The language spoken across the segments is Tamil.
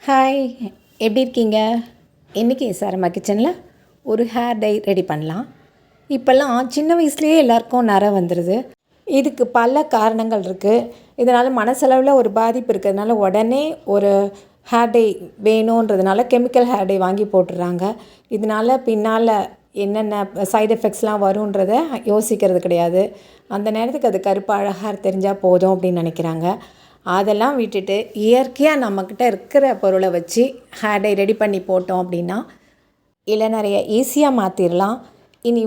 ஹாய், எப்படி இருக்கீங்க? இன்றைக்கி சாரம்மா கிச்சனில் ஒரு ஹேர் டை ரெடி பண்ணலாம். இப்போல்லாம் சின்ன வயசுலேயே எல்லாருக்கும் நரை வந்துடுது. இதுக்கு பல காரணங்கள் இருக்குது. இதனால் மனசளவில் ஒரு பாதிப்பு இருக்கிறதுனால உடனே ஒரு ஹேர் டை வேணுன்றதுனால கெமிக்கல் ஹேர் டை வாங்கி போட்டுடுறாங்க. இதனால் பின்னால் என்னென்ன சைடு எஃபெக்ட்ஸ்லாம் வருன்றதை யோசிக்கிறது கிடையாது. அந்த நேரத்துக்கு அது கருப்பு அழகாக தெரிஞ்சால் போதும் அப்படின்னு நினைக்கிறாங்க. அதெல்லாம் விட்டுட்டு இயற்கையாக நம்மக்கிட்ட இருக்கிற பொருளை வச்சு ஹேர் டை ரெடி பண்ணி போட்டோம் அப்படின்னா இளநரையை ஈஸியாக மாற்றிடலாம். இனி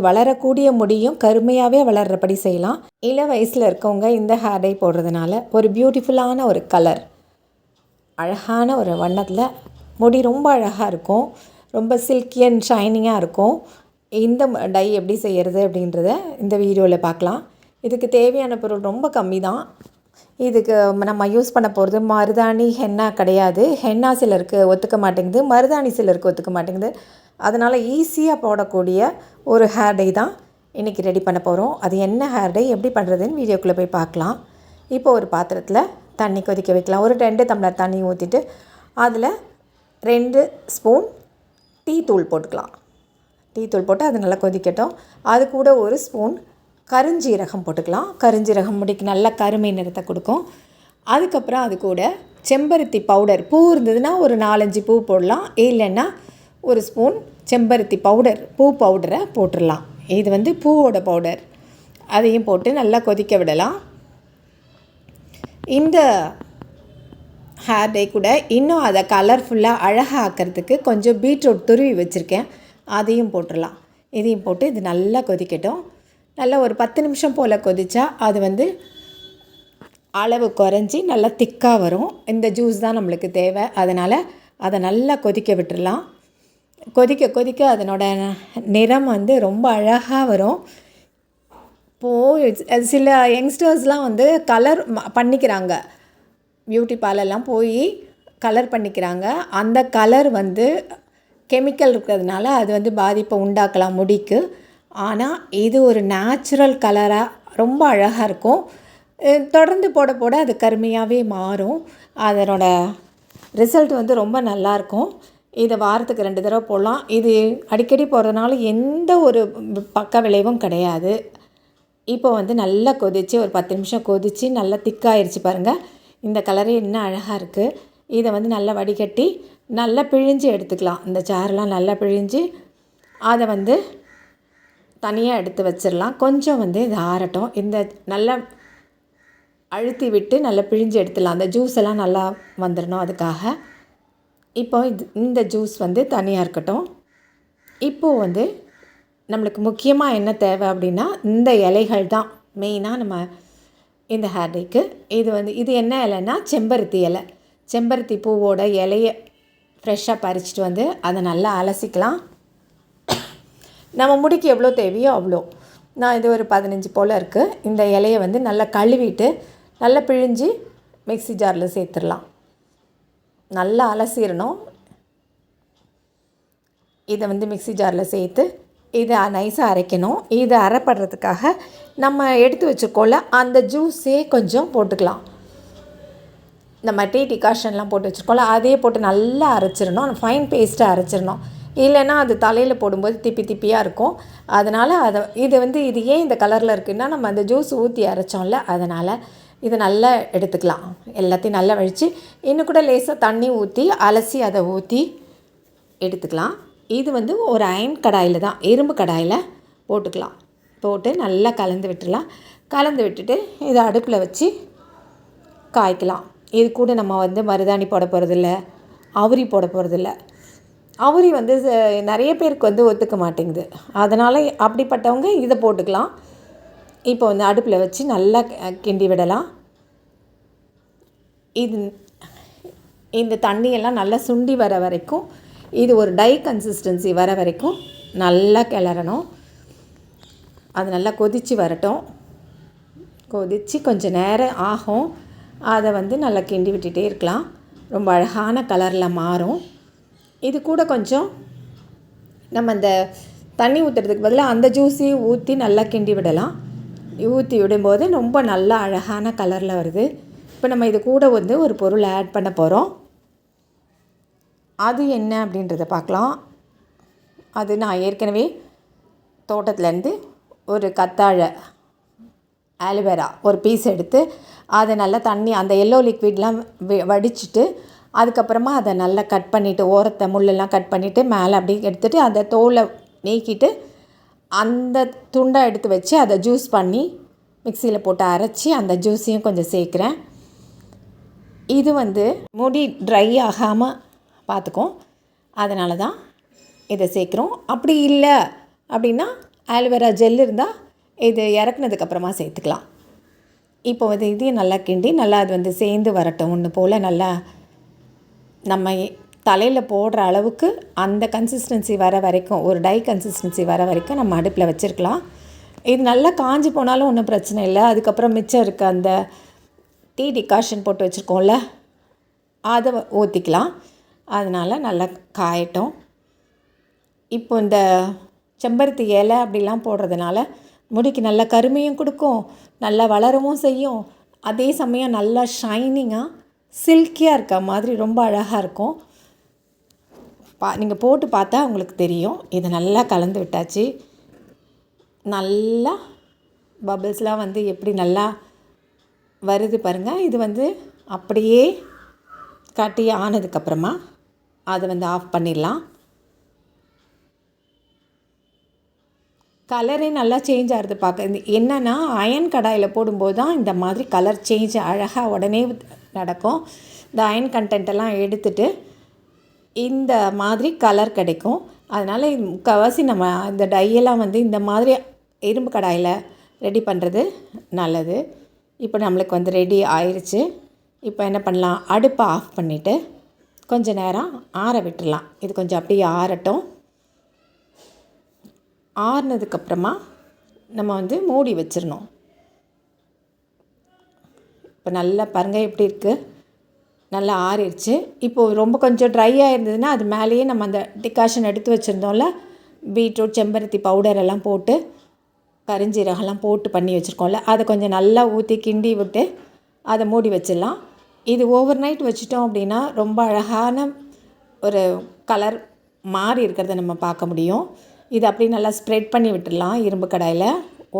வளரக்கூடிய முடியும் கருமையாகவே வளர்கிறபடி செய்யலாம். வயசில் இருக்கவங்க இந்த ஹேர் டை போடுறதுனால ஒரு பியூட்டிஃபுல்லான ஒரு கலர், அழகான ஒரு வண்ணத்தில் முடி ரொம்ப அழகாக இருக்கும். ரொம்ப சில்கி அண்ட் ஷைனிங்காக இருக்கும். இந்த டை எப்படி செய்கிறது அப்படின்றத இந்த வீடியோவில் பார்க்கலாம். இதுக்கு தேவையான பொருள் ரொம்ப கம்மி தான். இதுக்கு நம்ம யூஸ் பண்ண போகிறது மருதாணி, ஹென்னா கிடையாது. ஹென்னா சிலருக்கு ஒத்துக்க மாட்டேங்குது, மருதாணி சிலருக்கு ஒத்துக்க மாட்டேங்குது. அதனால் ஈஸியாக போடக்கூடிய ஒரு ஹேர் டை தான் இன்றைக்கி ரெடி பண்ண போகிறோம். அது என்ன ஹேர் டை, எப்படி பண்ணுறதுன்னு வீடியோக்குள்ளே போய் பார்க்கலாம். இப்போ ஒரு பாத்திரத்தில் தண்ணி கொதிக்க வைக்கலாம். ஒரு 2 டம்ளர் தண்ணி ஊற்றிட்டு அதில் 2 ஸ்பூன் டீ தூள் போட்டுக்கலாம். டீ தூள் போட்டு அது நல்லா கொதிக்கட்டும். அது கூட ஒரு ஸ்பூன் கருஞ்சீரகம் போட்டுக்கலாம். கருஞ்சீரகம் முடிக்கு நல்ல கருமை நிறத்தை கொடுக்கும். அதுக்கப்புறம் அது கூட செம்பருத்தி பவுடர், பூ இருந்ததுன்னா ஒரு 4-5 பூ போடலாம். இல்லைன்னா ஒரு ஸ்பூன் செம்பருத்தி பூ பவுடரை போட்டுடலாம். இது பூவோட பவுடர். அதையும் போட்டு நல்லா கொதிக்க விடலாம். இந்த ஹேர் டை கூட இன்னும் அதை கலர்ஃபுல்லாக அழகாக ஆக்கிறதுக்கு கொஞ்சம் பீட்ரூட் துருவி வச்சுருக்கேன், அதையும் போட்டுடலாம். இதையும் போட்டு இது நல்லா கொதிக்கட்டும். நல்லா ஒரு 10 நிமிஷம் போல் கொதித்தா அது அளவு குறைஞ்சி நல்லா திக்காக வரும். இந்த ஜூஸ் தான் நம்மளுக்கு தேவை. அதனால் அதை நல்லா கொதிக்க விட்டுடலாம். கொதிக்க கொதிக்க அதனோட நிறம் ரொம்ப அழகாக வரும். இப்போது சில யங்ஸ்டர்ஸ்லாம் கலர் பண்ணிக்கிறாங்க. பியூட்டி பார்லர்லாம் போய் கலர் பண்ணிக்கிறாங்க. அந்த கலர் கெமிக்கல் இருக்கிறதுனால அது பாதிப்பை உண்டாக்கலாம் முடிக்கு. ஆனால் இது ஒரு நேச்சுரல் கலராக ரொம்ப அழகாக இருக்கும். தொடர்ந்து போட போட அது கருமையாகவே மாறும். அதனோட ரிசல்ட் ரொம்ப நல்லாயிருக்கும். இதை வாரத்துக்கு 2 தடவை போடலாம். இது அடிக்கடி போடுறதுனால எந்த ஒரு பக்க விளைவும் கிடையாது. இப்போ நல்லா கொதித்து ஒரு 10 நிமிஷம் கொதித்து நல்லா திக்காயிருச்சு பாருங்கள். இந்த கலரே இன்னும் அழகாக இருக்குது. இதை நல்லா வடிகட்டி நல்லா பிழிஞ்சு எடுத்துக்கலாம். இந்த சாரெலாம் நல்லா பிழிஞ்சு அதை தனியாக எடுத்து வச்சிடலாம். கொஞ்சம் இது ஆறட்டும். இந்த நல்லா அழுத்தி விட்டு நல்லா பிழிஞ்சு எடுத்துடலாம். அந்த ஜூஸ் எல்லாம் நல்லா வந்துடணும். அதுக்காக இப்போ இந்த ஜூஸ் தனியாக இருக்கட்டும். இப்போது நம்மளுக்கு முக்கியமாக என்ன தேவை அப்படின்னா இந்த இலைகள் தான் மெயினாக நம்ம இந்த ஹேர் டைக்கு. இது என்ன இலைன்னா செம்பருத்தி இலை. செம்பருத்தி பூவோட இலையை ஃப்ரெஷ்ஷாக பறிச்சிட்டு அதை நல்லா அலசிக்கலாம். நம்ம முடிக்கு எவ்வளோ தேவையோ அவ்வளோ. நான் இது ஒரு 15 போல் இருக்குது. இந்த இலையை நல்லா கழுவிட்டு நல்லா பிழிஞ்சு மிக்ஸி ஜாரில் சேர்த்துடலாம். நல்லா அலசிடணும். இதை மிக்ஸி ஜாரில் சேர்த்து இதை நைஸாக அரைக்கணும். இதை அரைப்படுறதுக்காக நம்ம எடுத்து வச்சுக்கோல அந்த ஜூஸே கொஞ்சம் போட்டுக்கலாம். நம்ம டீ டிகாஷன்லாம் போட்டு வச்சுருக்கோம்ல, அதையே போட்டு நல்லா அரைச்சிடணும். ஃபைன் பேஸ்ட்டாக அரைச்சிடணும். இல்லைன்னா அது தலையில் போடும்போது திப்பி திப்பியாக இருக்கும். அதனால் இது ஏன் இந்த கலரில் இருக்குதுன்னா நம்ம அந்த ஜூஸ் ஊற்றி அரைச்சோம்ல, அதனால் இதை நல்லா எடுத்துக்கலாம். எல்லாத்தையும் நல்லா வழித்து இன்னும் கூட லேசாக தண்ணி ஊற்றி அலசி அதை ஊற்றி எடுத்துக்கலாம். இது ஒரு அயன் கடாயில் தான், இரும்பு கடாயில் போட்டுக்கலாம். போட்டு நல்லா கலந்து விட்டுடலாம். கலந்து விட்டுட்டு இதை அடுப்பில் வச்சு காய்க்கலாம். இது கூட நம்ம மருதாணி போட போகிறதில்ல, அவுரி போட போகிறதில்ல. அவுரி நிறைய பேருக்கு ஒத்துக்க மாட்டேங்குது. அதனால் அப்படிப்பட்டவங்க இதை போட்டுக்கலாம். இப்போ அடுப்பில் வச்சு நல்லா கிண்டி விடலாம். இந்த தண்ணியெல்லாம் நல்லா சுண்டி வர வரைக்கும், இது ஒரு டை கன்சிஸ்டன்சி வர வரைக்கும் நல்லா கிளறணும். அது நல்லா கொதித்து வரட்டும். கொதித்து கொஞ்சம் நேரம் ஆகும். அதை நல்லா கிண்டி விட்டுட்டே இருக்கலாம். ரொம்ப அழகான கலரில் மாறும். இது கூட கொஞ்சம் நம்ம இந்த தண்ணி ஊற்றுறதுக்கு பதிலாக அந்த ஜூஸையும் ஊற்றி நல்லா கிண்டி விடலாம். ஊற்றி விடும்போது ரொம்ப நல்லா அழகான கலரில் வருது. இப்போ நம்ம இது கூட வந்து ஒரு பொருள் ஆட் பண்ண போகிறோம். அது என்ன அப்படின்றத பார்க்கலாம். அது நான் ஏற்கனவே தோட்டத்துலேருந்து ஒரு கத்தாழை ஆலோவேரா ஒரு பீஸ் எடுத்து அதை நல்லா தண்ணி அந்த எல்லோ லிக்விட்லாம் வடிச்சிட்டு அதுக்கப்புறமா அதை நல்லா கட் பண்ணிவிட்டு ஓரத்தை முள்ளெல்லாம் கட் பண்ணிவிட்டு மேலே அப்படி எடுத்துகிட்டு அந்த தோலை நீக்கிட்டு அந்த துண்டை எடுத்து வச்சு அதை ஜூஸ் பண்ணி மிக்சியில் போட்டு அரைச்சி அந்த ஜூஸையும் கொஞ்சம் சேர்க்குறேன். இது வந்து முடி ட்ரை ஆகாமல் பார்த்துக்கும், அதனால தான் இதை சேர்க்குறோம். அப்படி இல்லை அப்படின்னா ஆலோவேரா ஜெல் இருந்தால் இது இறக்குனதுக்கப்புறமா சேர்த்துக்கலாம். இப்போ வந்து இதையும் நல்லா கிண்டி நல்லா அது வந்து சேர்ந்து வரட்டும். ஒன்று போல் நல்லா நம்ம தலையில் போடுற அளவுக்கு அந்த கன்சிஸ்டன்சி வர வரைக்கும், ஒரு டை கன்சிஸ்டன்சி வர வரைக்கும் நம்ம அடுப்பில் வச்சுருக்கலாம். இது நல்லா காஞ்சி போனாலும் ஒன்றும் பிரச்சனை இல்லை. அதுக்கப்புறம் மிச்சம் இருக்க அந்த டீ டிகாஷன் போட்டு வச்சுருக்கோம்ல, அதை ஊற்றிக்கலாம். அதனால் நல்லா காயட்டும். இப்போ இந்த செம்பருத்தி இலை அப்படிலாம் போடுறதுனால முடிக்கு நல்ல கருமையும் கொடுக்கும், நல்லா வளரவும் செய்யும். அதே சமயம் நல்லா ஷைனிங்காக சில்கியாக இருக்க மாதிரி ரொம்ப அழகாக இருக்கும். நீங்கள் போட்டு பார்த்தா உங்களுக்கு தெரியும். இதை நல்லா கலந்து விட்டாச்சு. நல்லா பபிள்ஸ்லாம் வந்து எப்படி நல்லா வருது பாருங்கள். இது வந்து அப்படியே கட்டி ஆனதுக்கப்புறமா அதை வந்து ஆஃப் பண்ணிடலாம். கலரே நல்லா சேஞ்ச் ஆகிறது பார்க்க. என்னென்னா அயன் கடாயில் போடும்போது தான் இந்த மாதிரி கலர் சேஞ்ச் அழகாக உடனே நடக்கும். இந்த அயன் கண்டென்ட்டெல்லாம் எடுத்துட்டு இந்த மாதிரி கலர் கிடைக்கும். அதனால் முக்கால்வாசி நம்ம இந்த டையெல்லாம் வந்து இந்த மாதிரி இரும்பு கடாயில் ரெடி பண்ணுறது நல்லது. இப்போ நம்மளுக்கு வந்து ரெடி ஆயிடுச்சு. இப்போ என்ன பண்ணலாம், அடுப்பை ஆஃப் பண்ணிவிட்டு கொஞ்சம் நேரம் ஆற விட்டுடலாம். இது கொஞ்சம் அப்படியே ஆறட்டும். ஆறுனதுக்கப்புறமா நம்ம வந்து மூடி வச்சிடணும். இப்போ நல்லா பாருங்கள் எப்படி இருக்குது, நல்லா ஆறிடுச்சு. இப்போது ரொம்ப கொஞ்சம் ட்ரையாக இருந்ததுன்னா அது மேலேயே நம்ம அந்த டிகாஷன் எடுத்து வச்சுருந்தோம்ல, பீட்ரூட் செம்பருத்தி பவுடர் எல்லாம் போட்டு கரிஞ்சீரகம்லாம் போட்டு பண்ணி வச்சுருக்கோம்ல, அதை கொஞ்சம் நல்லா ஊற்றி கிண்டி விட்டு அதை மூடி வச்சிடலாம். இது ஓவர் நைட் வச்சிட்டோம் அப்படின்னா ரொம்ப அழகான ஒரு கலர் மாறி இருக்கிறத நம்ம பார்க்க முடியும். இது அப்படி நல்லா ஸ்ப்ரெட் பண்ணி விட்டுடலாம். இரும்பு கடாயில்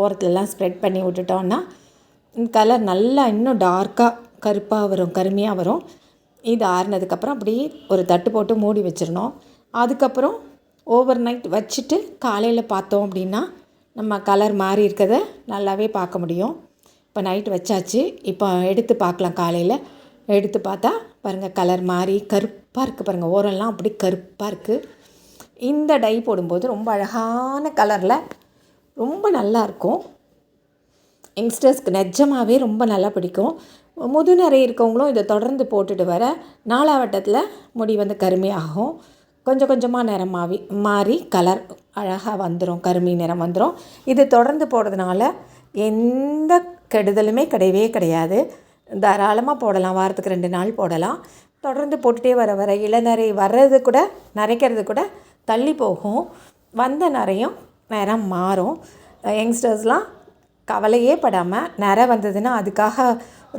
ஓரத்துலலாம் ஸ்ப்ரெட் பண்ணி விட்டுட்டோன்னா கலர் நல்லா இன்னும் டார்க்காக கருப்பாக வரும், கருமையாக வரும். இது ஆறுனதுக்கப்புறம் அப்படி ஒரு தட்டு போட்டு மூடி வச்சிடணும். அதுக்கப்புறம் ஓவர் நைட் வச்சுட்டு காலையில் பார்த்தோம் அப்படின்னா நம்ம கலர் மாறி இருக்கிறத நல்லாவே பார்க்க முடியும். இப்போ நைட்டு வச்சாச்சு. இப்போ எடுத்து பார்க்கலாம். காலையில் எடுத்து பார்த்தா பாருங்கள் கலர் மாறி கருப்பாக இருக்குது பாருங்கள். ஓரெல்லாம் அப்படி கருப்பாக இருக்குது. இந்த டை போடும்போது ரொம்ப அழகான கலரில் ரொம்ப நல்லாயிருக்கும். யங்ஸ்டர்ஸ்க்கு நிஜமாகவே ரொம்ப நல்லா பிடிக்கும். முதுநரை இருக்கவங்களும் இதை தொடர்ந்து போட்டுட்டு வர நாளாவட்டத்தில் முடி வந்து கருமையாகும். கொஞ்சம் கொஞ்சமாக நிறம் மாறி கலர் அழகாக வந்துடும், கருமை நிறம் வந்துடும். இது தொடர்ந்து போடுறதுனால எந்த கெடுதலுமே கிடையவே கிடையாது. தாராளமாக போடலாம். வாரத்துக்கு 2 நாள் போடலாம். தொடர்ந்து போட்டுகிட்டே வர வர இளநரை வர்றது கூட, நரைக்கிறது கூட தள்ளி போகும். வந்த நரையும் நிறம் மாறும். யங்ஸ்டர்ஸ்லாம் கவலையே படாமல், நிறை வந்ததுன்னா அதுக்காக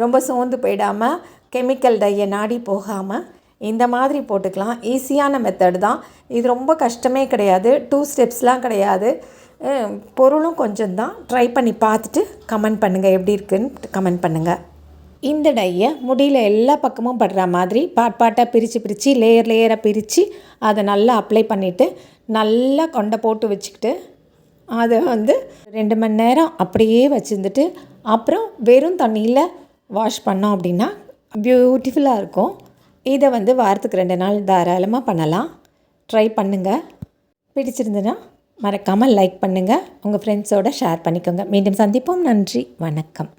ரொம்ப சோர்ந்து போயிடாமல், கெமிக்கல் டையை நாடி போகாமல் இந்த மாதிரி போட்டுக்கலாம். ஈஸியான மெத்தட் தான் இது. ரொம்ப கஷ்டமே கிடையாது. 2 ஸ்டெப்ஸ்லாம் கிடையாது. பொருளும் கொஞ்சம் தான். ட்ரை பண்ணி பார்த்துட்டு கமெண்ட் பண்ணுங்கள், எப்படி இருக்குன்னு கமெண்ட் பண்ணுங்கள். இந்த டையை முடியில் எல்லா பக்கமும் படுற மாதிரி பாட்டாக பிரித்து லேயராக பிரித்து அதை நல்லா அப்ளை பண்ணிவிட்டு நல்லா கொண்டை போட்டு வச்சுக்கிட்டு அதை வந்து 2 மணி நேரம் அப்படியே வச்சுருந்துட்டு அப்புறம் வெறும் தண்ணியில் வாஷ் பண்ணோம் அப்படின்னா பியூட்டிஃபுல்லாக இருக்கும். இதை வந்து வாரத்துக்கு 2 நாள் தாராளமாக பண்ணலாம். ட்ரை பண்ணுங்கள். பிடிச்சிருந்துன்னா மறக்காமல் லைக் பண்ணுங்கள். உங்கள் ஃப்ரெண்ட்ஸோடு ஷேர் பண்ணிக்கோங்க. மீண்டும் சந்திப்போம். நன்றி, வணக்கம்.